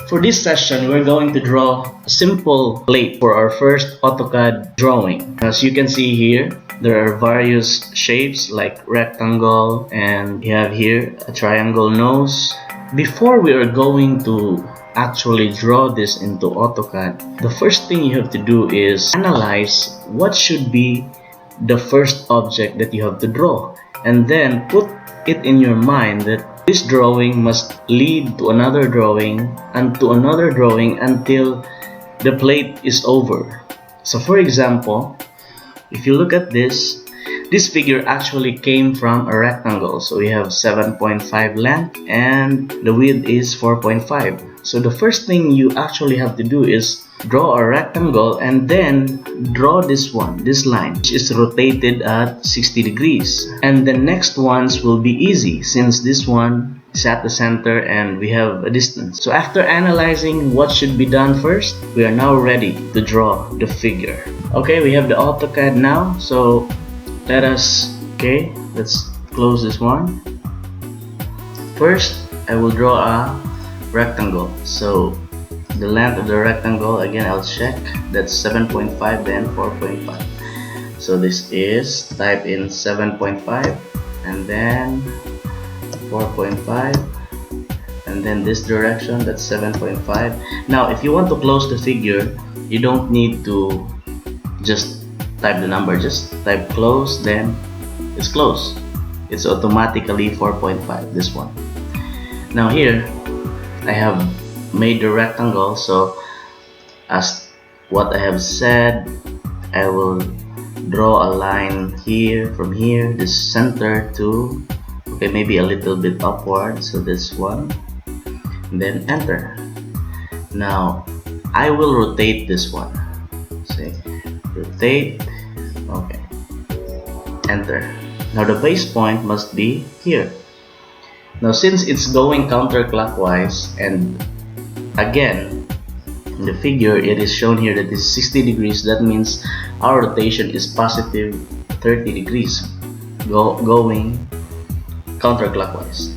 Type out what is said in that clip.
For this session, we're going to draw a simple plate for our first AutoCAD drawing. As you can see here, there are various shapes like rectangle, and you have here a triangle nose. Before we are going to actually draw this into AutoCAD, the first thing you have to do is analyze what should be the first object that you have to draw, and then put it in your mind that this drawing must lead to another drawing and to another drawing until the plate is over. So for example, if you look at this figure actually came from a rectangle. So we have 7.5 length and the width is 4.5. So the first thing you actually have to do is draw a rectangle and then draw this line, which is rotated at 60 degrees. And the next ones will be easy since this one is at the center and we have a distance. So after analyzing what should be done first, we are now ready to draw the figure. Okay, we have the AutoCAD now, so let's close this one. First, I will draw a rectangle. So the length of the rectangle, again, I'll check. That's 7.5, then 4.5. So this is, type in 7.5 and then 4.5, and then this direction, that's 7.5. Now if you want to close the figure, you don't need to just type the number, just type close, then it's closed. It's automatically 4.5, this one. Now here I have made the rectangle, so as what I have said, I will draw a line here, from here, this center to, okay, maybe a little bit upward, so this one, and then enter. Now I will rotate this one, say rotate, okay, enter. Now the base point must be here. Now since it's going counterclockwise, and again in the figure it is shown here that it's 60 degrees, that means our rotation is positive 30 degrees going counterclockwise.